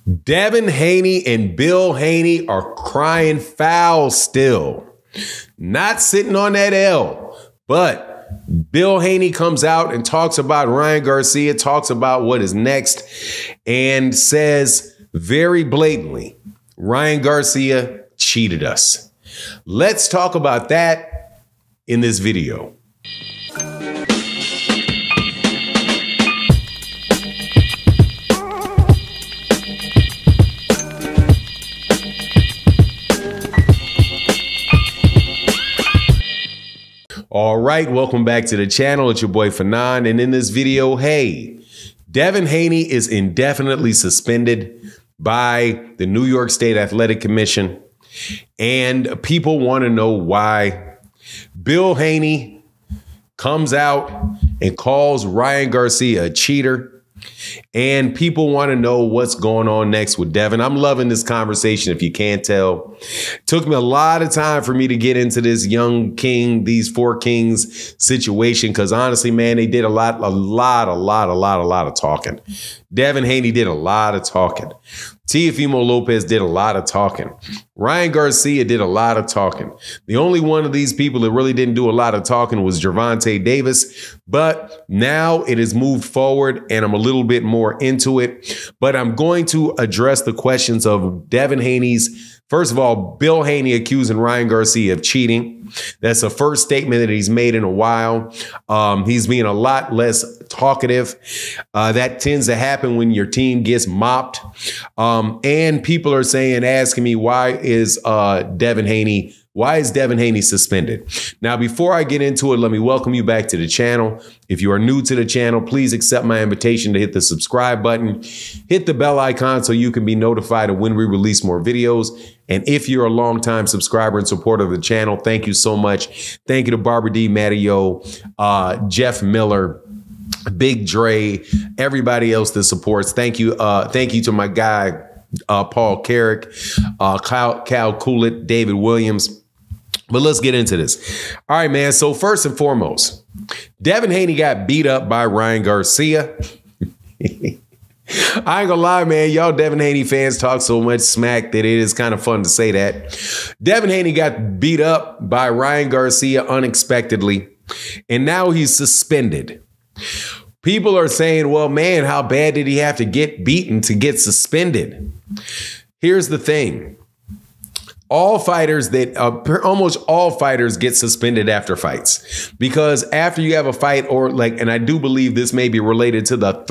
Devin Haney and Bill Haney are crying foul still. Not sitting on that L, but Bill Haney comes out and talks about Ryan Garcia, talks about what is next, and says very blatantly, Ryan Garcia cheated us. Let's talk about that in this video. All right, welcome back to the channel. It's your boy Fanon, and in this video, hey, Devin Haney is indefinitely suspended by the New York State Athletic Commission, and people want to know why. Bill Haney comes out and calls Ryan Garcia a cheater, and people want to know what's going on next with Devin. I'm loving this conversation, if you can't tell. Took me a lot of time for me to get into this young king, these four kings situation, because honestly, man, they did a lot of talking. Devin Haney did a lot of talking. Teofimo Lopez did a lot of talking. Ryan Garcia did a lot of talking. The only one of these people that really didn't do a lot of talking was Gervonta Davis. But now it has moved forward and I'm a little bit more into it. But I'm going to address the questions of Devin Haney's. First of all, Bill Haney accusing Ryan Garcia of cheating. That's the first statement that he's made in a while. He's being a lot less talkative. That tends to happen when your team gets mopped. And people are asking me, why is Devin Haney suspended? Now, before I get into it, let me welcome you back to the channel. If you are new to the channel, please accept my invitation to hit the subscribe button, hit the bell icon so you can be notified of when we release more videos. And if you're a longtime subscriber and supporter of the channel, thank you so much. Thank you to Barbara D. Matteo, Jeff Miller, Big Dre, everybody else that supports. Thank you. Thank you to my guy, Paul Carrick, Cal Coolit, David Williams. But let's get into this. All right, man. So first and foremost, Devin Haney got beat up by Ryan Garcia. I ain't gonna lie, man. Y'all Devin Haney fans talk so much smack that it is kind of fun to say that. Devin Haney got beat up by Ryan Garcia unexpectedly, and now he's suspended. People are saying, well, man, how bad did he have to get beaten to get suspended? Here's the thing. Almost all fighters get suspended after fights, because after you have a fight, and I do believe this may be related to the 5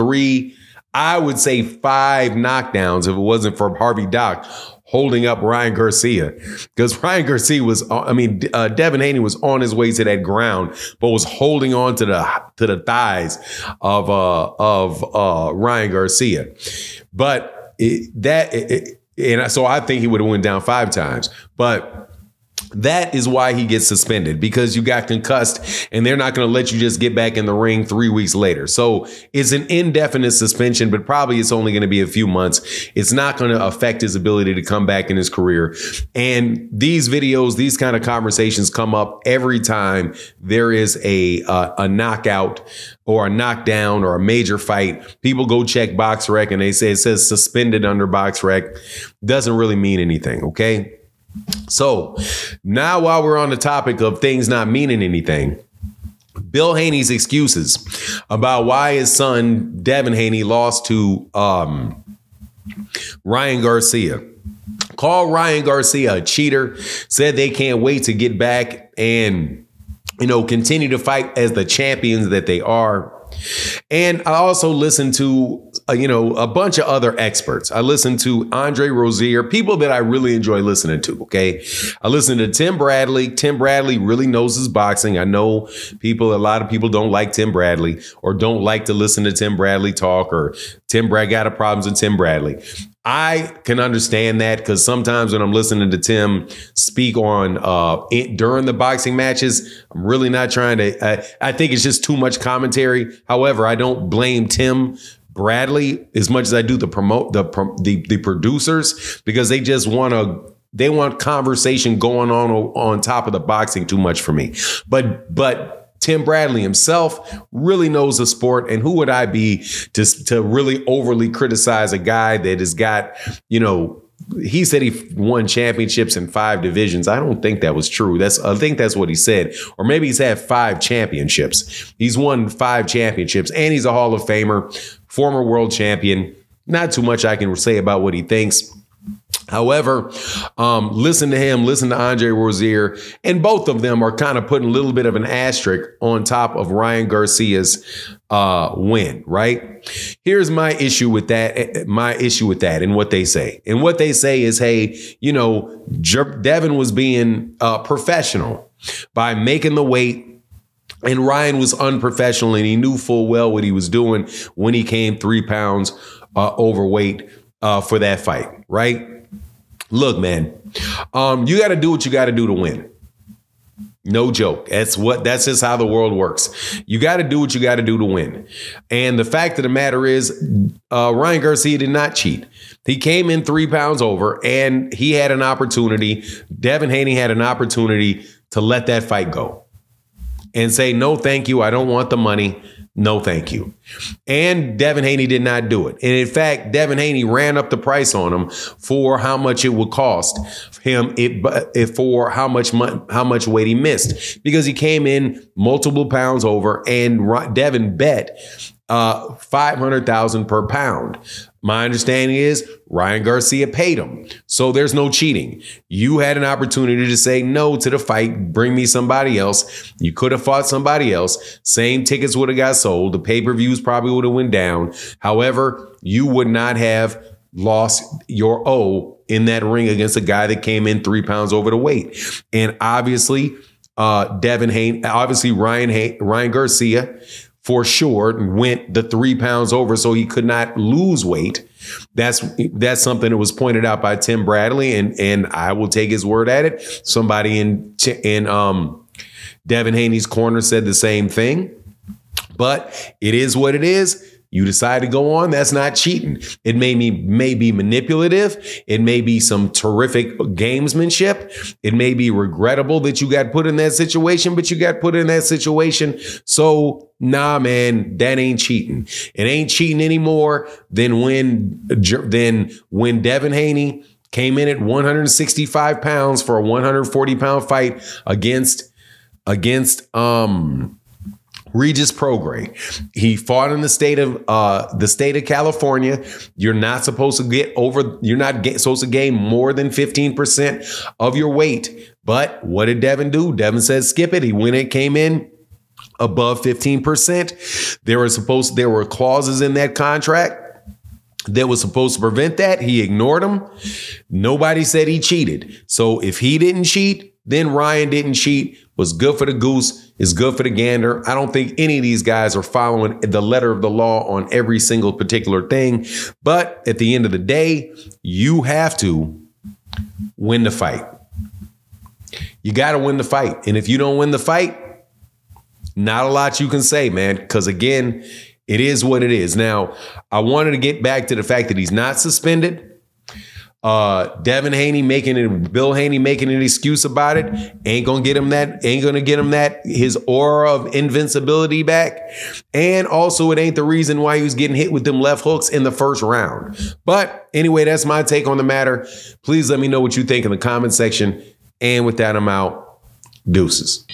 knockdowns, if it wasn't for Harvey Dock holding up Ryan Garcia, because Ryan Garcia was, Devin Haney was on his way to that ground, but was holding on to the thighs of Ryan Garcia. But so I think he would have went down 5 times, but that is why he gets suspended, because you got concussed and they're not going to let you just get back in the ring 3 weeks later. So it's an indefinite suspension, but probably it's only going to be a few months. It's not going to affect his ability to come back in his career. And these videos, these kind of conversations come up every time there is a knockout or a knockdown or a major fight. People go check BoxRec and they say it says suspended under BoxRec. Doesn't really mean anything, okay? So now, while we're on the topic of things not meaning anything, Bill Haney's excuses about why his son Devin Haney lost to Ryan Garcia. Called Ryan Garcia a cheater, said they can't wait to get back and, continue to fight as the champions that they are. And I also listened to, a bunch of other experts. I listened to Andre Rozier, people that I really enjoy listening to, okay? I listened to Tim Bradley. Tim Bradley really knows his boxing. I know a lot of people don't like Tim Bradley or don't like to listen to Tim Bradley talk, or Tim Bradley got problems with Tim Bradley. I can understand that, because sometimes when I'm listening to Tim speak on during the boxing matches, I'm really not trying to. I think it's just too much commentary. However, I don't blame Tim Bradley as much as I do the producers, because they just want conversation going on top of the boxing too much for me. But Tim Bradley himself really knows the sport. And who would I be to really overly criticize a guy that has got, you know, he said he won championships in 5 divisions. I don't think that was true. I think that's what he said. Or maybe he's had 5 championships. He's won 5 championships, and he's a Hall of Famer, former world champion. Not too much I can say about what he thinks. However, listen to him, listen to Andre Rozier, and both of them are kind of putting a little bit of an asterisk on top of Ryan Garcia's win, right? Here's my issue with that, and what they say. And what they say is, hey, you know, Devin was being professional by making the weight, and Ryan was unprofessional, and he knew full well what he was doing when he came 3 pounds overweight for that fight, right? Look, man, you got to do what you got to do to win. No joke. That's just how the world works. You got to do what you got to do to win. And the fact of the matter is, Ryan Garcia did not cheat. He came in 3 pounds over, and he had an opportunity. Devin Haney had an opportunity to let that fight go and say, no, thank you. I don't want the money. No, thank you. And Devin Haney did not do it. And in fact, Devin Haney ran up the price on him for how much it would cost him for how much weight he missed, because he came in multiple pounds over, and Devin bet $500,000 per pound. My understanding is Ryan Garcia paid him. So there's no cheating. You had an opportunity to say no to the fight. Bring me somebody else. You could have fought somebody else. Same tickets would have got sold. The pay-per-views probably would have went down. However, you would not have lost your O in that ring against a guy that came in 3 pounds over the weight. And obviously, Ryan Garcia for sure went the 3 pounds over, so he could not lose weight. That's something that was pointed out by Tim Bradley, and I will take his word at it. Somebody in Devin Haney's corner said the same thing. But it is what it is. You decide to go on. That's not cheating. It may be manipulative. It may be some terrific gamesmanship. It may be regrettable that you got put in that situation, but you got put in that situation. So, nah, man, that ain't cheating. It ain't cheating anymore than when Devin Haney came in at 165 pounds for a 140-pound fight against Regis Prograis. He fought in the state of California. You're not supposed to gain more than 15% of your weight. But what did Devin do? Devin said, skip it. He went and came in above 15%. There were clauses in that contract that was supposed to prevent that. He ignored them. Nobody said he cheated. So if he didn't cheat, then Ryan didn't cheat. Was good for the goose, is good for the gander. I don't think any of these guys are following the letter of the law on every single particular thing. But at the end of the day, you have to win the fight. You got to win the fight. And if you don't win the fight, not a lot you can say, man, because again, it is what it is. Now, I wanted to get back to the fact that he's not suspended. Bill Haney making an excuse about it ain't gonna get him his aura of invincibility back. And also, it ain't the reason why he was getting hit with them left hooks in the first round. But anyway, that's my take on the matter. Please let me know what you think in the comment section. And with that, I'm out. Deuces.